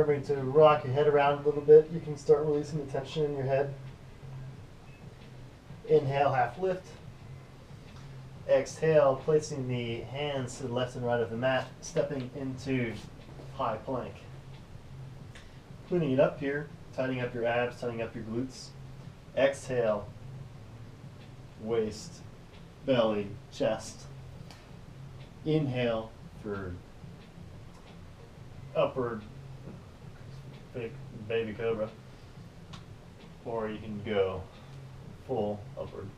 remembering to rock your head around a little bit, you can start releasing the tension in your head. Inhale, half lift. Exhale, placing the hands to the left and right of the mat, stepping into high plank. Cleaning it up here, tightening up your abs, tightening up your glutes. Exhale, waist, belly, chest. Inhale for upward big baby cobra, or you can go full upward.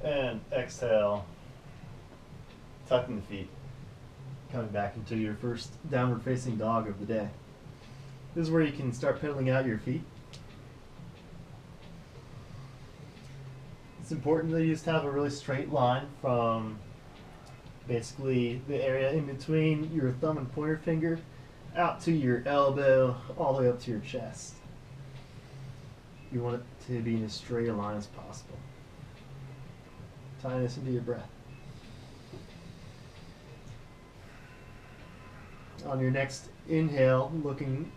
And exhale, tucking the feet, coming back into your first downward facing dog of the day. This is where you can start pedaling out your feet. It's important that you just have a really straight line from basically the area in between your thumb and pointer finger out to your elbow, all the way up to your chest. You want it to be in as straight a line as possible. Tying this into your breath. On your next inhale, looking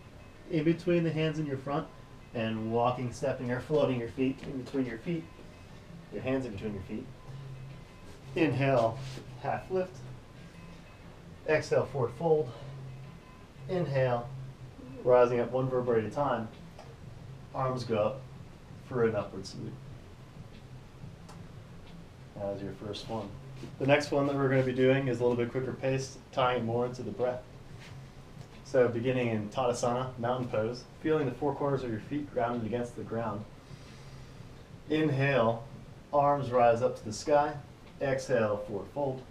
in between the hands in your front and walking, stepping, or floating your feet in between your feet, your hands in between your feet. Inhale, half lift. Exhale, forward fold. Inhale, rising up one vertebra at a time. Arms go up for an upward salute. That was your first one. The next one that we're going to be doing is a little bit quicker pace, tying more into the breath. So beginning in Tadasana, mountain pose, feeling the four corners of your feet grounded against the ground. Inhale, arms rise up to the sky. Exhale, forward fold.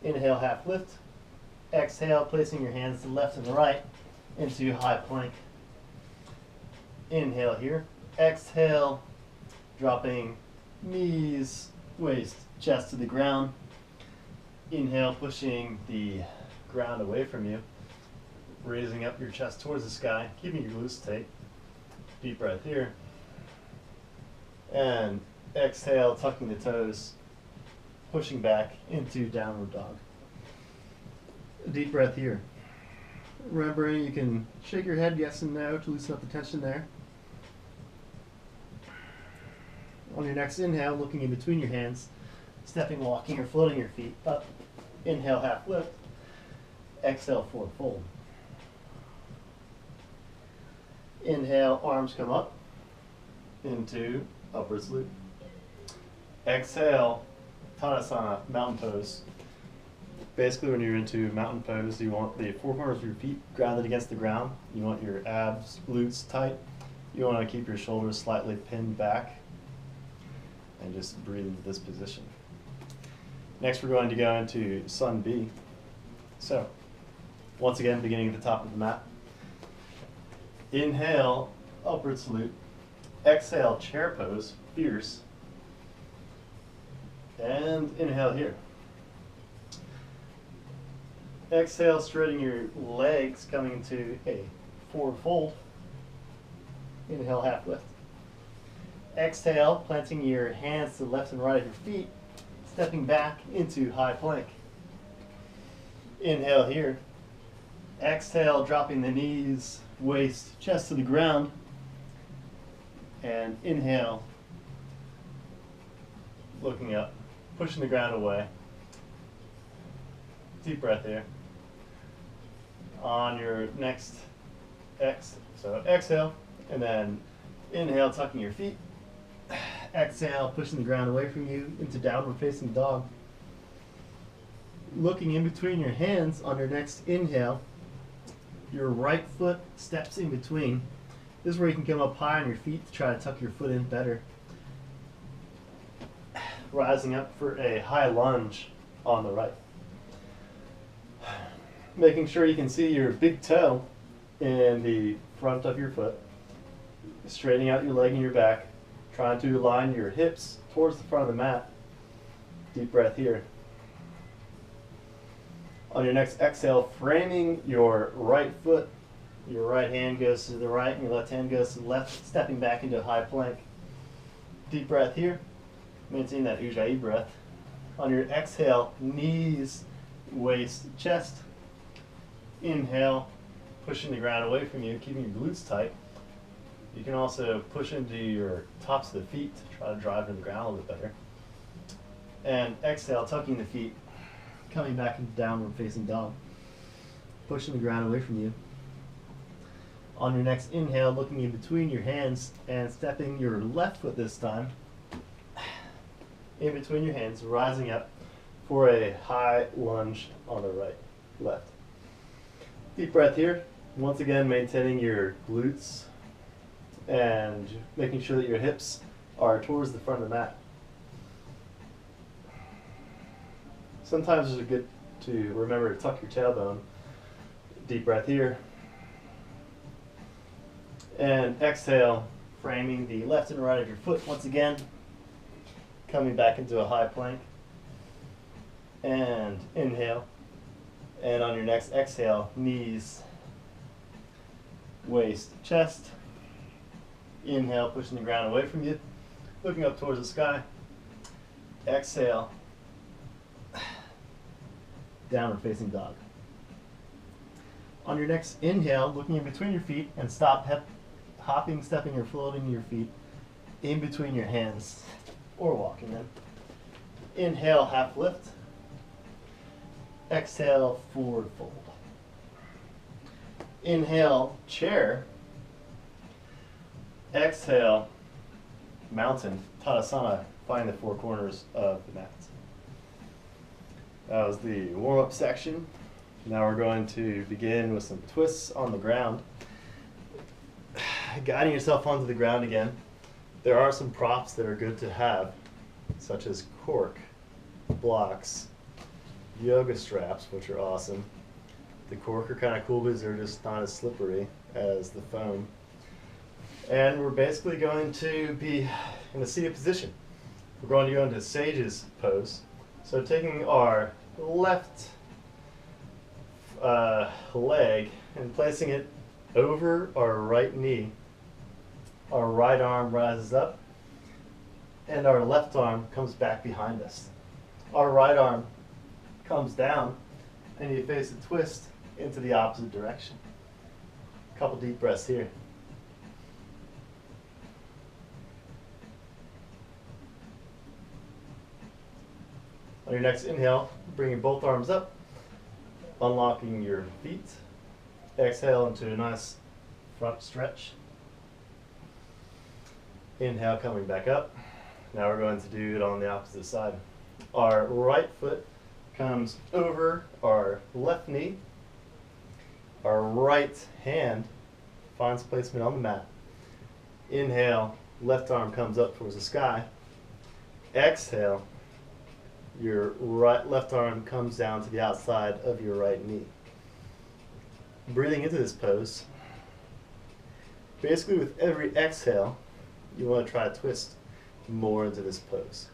Inhale, half lift. Exhale, placing your hands to the left and the right into high plank. Inhale here. Exhale, dropping knees, waist, chest to the ground. Inhale, pushing the ground away from you, raising up your chest towards the sky, keeping your glutes tight. Deep breath here. And exhale, tucking the toes, pushing back into downward dog. A deep breath here. Remembering you can shake your head yes and no to loosen up the tension there. On your next inhale, looking in between your hands, stepping, walking, or floating your feet up. Inhale, half lift. Exhale, forward fold. Inhale, arms come up into upward salute. Exhale, Tadasana, mountain pose. Basically, when you're into mountain pose, you want the four corners of your feet grounded against the ground. You want your abs, glutes tight. You want to keep your shoulders slightly pinned back. And just breathe into this position. Next, we're going to go into Sun B. So, once again, beginning at the top of the mat. Inhale, upward salute. Exhale, chair pose, fierce. And inhale here. Exhale, straightening your legs, coming into a forward fold. Inhale, half lift. Exhale, planting your hands to the left and right of your feet, stepping back into high plank. Inhale here. Exhale, dropping the knees, waist, chest to the ground. And inhale, looking up, pushing the ground away. Deep breath here. On your next exhale, and then inhale, tucking your feet. Exhale, pushing the ground away from you into downward facing dog. Looking in between your hands on your next inhale, your right foot steps in between. This is where you can come up high on your feet to try to tuck your foot in better. Rising up for a high lunge on the right. Making sure you can see your big toe in the front of your foot. Straightening out your leg and your back. Trying to align your hips towards the front of the mat. Deep breath here. On your next exhale, framing your right foot. Your right hand goes to the right and your left hand goes to the left, stepping back into a high plank. Deep breath here. Maintain that Ujjayi breath. On your exhale, knees, waist, chest. Inhale, pushing the ground away from you, keeping your glutes tight. You can also push into your tops of the feet to try to drive to the ground a little bit better. And exhale, tucking the feet, coming back into downward facing dog. Pushing the ground away from you. On your next inhale, looking in between your hands and stepping your left foot this time in between your hands, rising up for a high lunge on the left. Deep breath here. Once again, maintaining your glutes and making sure that your hips are towards the front of the mat. Sometimes it's good to remember to tuck your tailbone. Deep breath here. And exhale, framing the left and right of your foot once again. Coming back into a high plank. And inhale. And on your next exhale, knees, waist, chest. Inhale, pushing the ground away from you, looking up towards the sky. Exhale, downward facing dog. On your next inhale, looking in between your feet and stop hopping, stepping, or floating your feet in between your hands or walking them. Inhale, half lift. Exhale, forward fold. Inhale, chair. Exhale, mountain, Tadasana, find the four corners of the mat. That was the warm-up section. Now we're going to begin with some twists on the ground. Guiding yourself onto the ground again. There are some props that are good to have, such as cork, blocks, yoga straps, which are awesome. The cork are kind of cool because they're just not as slippery as the foam. And we're basically going to be in a seated position. We're going to go into Sage's pose. So taking our left leg and placing it over our right knee, our right arm rises up, and our left arm comes back behind us. Our right arm comes down, and you face a twist into the opposite direction. A couple deep breaths here. On your next inhale, bringing both arms up, unlocking your feet. Exhale into a nice front stretch. Inhale, coming back up. Now we're going to do it on the opposite side. Our right foot comes over our left knee. Our right hand finds placement on the mat. Inhale, left arm comes up towards the sky. Exhale, your left arm comes down to the outside of your right knee. Breathing into this pose, basically with every exhale, you want to try to twist more into this pose.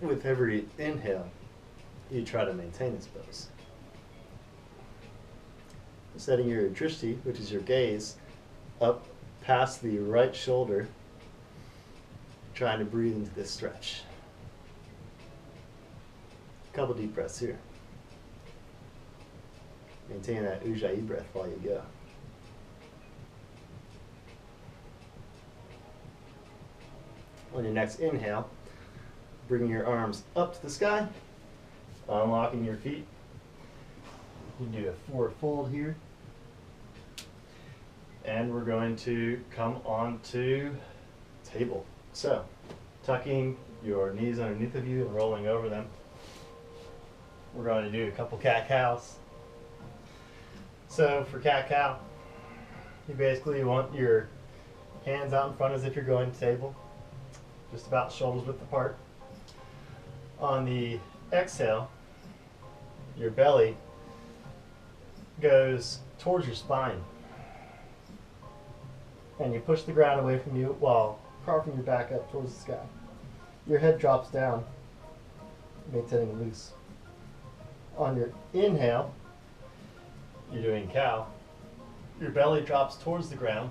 With every inhale, you try to maintain this pose. Setting your drishti, which is your gaze, up past the right shoulder, trying to breathe into this stretch. Couple deep breaths here. Maintain that Ujjayi breath while you go. On your next inhale, bringing your arms up to the sky, unlocking your feet. You can do a forward fold here. And we're going to come onto table. So, tucking your knees underneath of you and rolling over them. We're going to do a couple cat-cows. So for cat-cow, you basically want your hands out in front as if you're going to table, just about shoulders width apart. On the exhale, your belly goes towards your spine, and you push the ground away from you while carving your back up towards the sky. Your head drops down, maintaining loose. On your inhale, you're doing cow. Your belly drops towards the ground.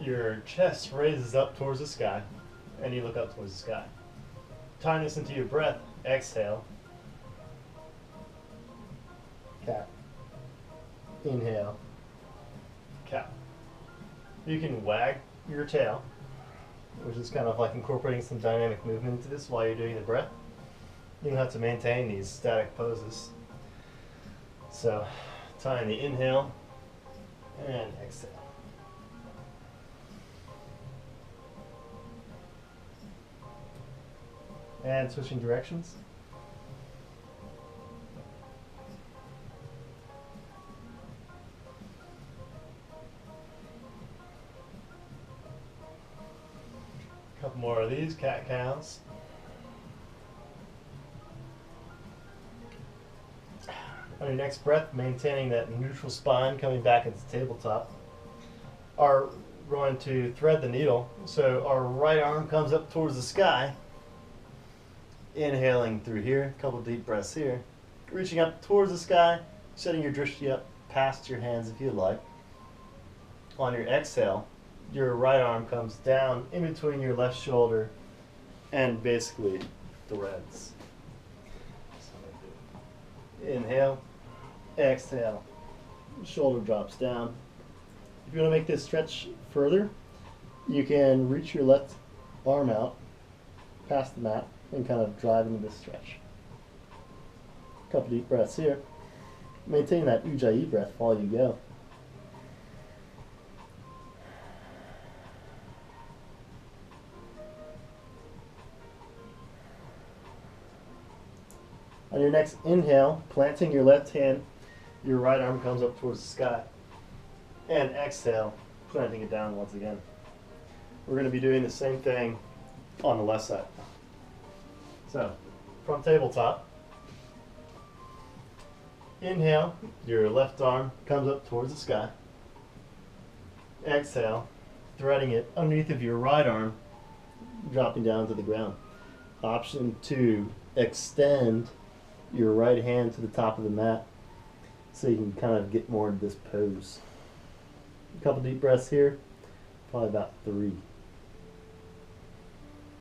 Your chest raises up towards the sky, and you look up towards the sky. Tying this into your breath, exhale, cat. Inhale, cow. You can wag your tail, which is kind of like incorporating some dynamic movement into this while you're doing the breath. You don't have to maintain these static poses. So, tying the inhale and exhale. And switching directions. A couple more of these cat cows. On your next breath, maintaining that neutral spine, coming back into tabletop, are going to thread the needle. So our right arm comes up towards the sky. Inhaling through here, a couple deep breaths here. Reaching up towards the sky, setting your drishti up past your hands if you like. On your exhale, your right arm comes down in between your left shoulder and basically threads. Inhale, exhale, shoulder drops down. If you want to make this stretch further, you can reach your left arm out past the mat and kind of drive into this stretch. A couple deep breaths here. Maintain that Ujjayi breath while you go. On your next inhale, planting your left hand, your right arm comes up towards the sky. And exhale, planting it down once again. We're going to be doing the same thing on the left side. So, from tabletop, inhale, your left arm comes up towards the sky. Exhale, threading it underneath of your right arm, dropping down to the ground. Option 2, extend your right hand to the top of the mat so you can kind of get more into this pose. A couple deep breaths here, probably about 3.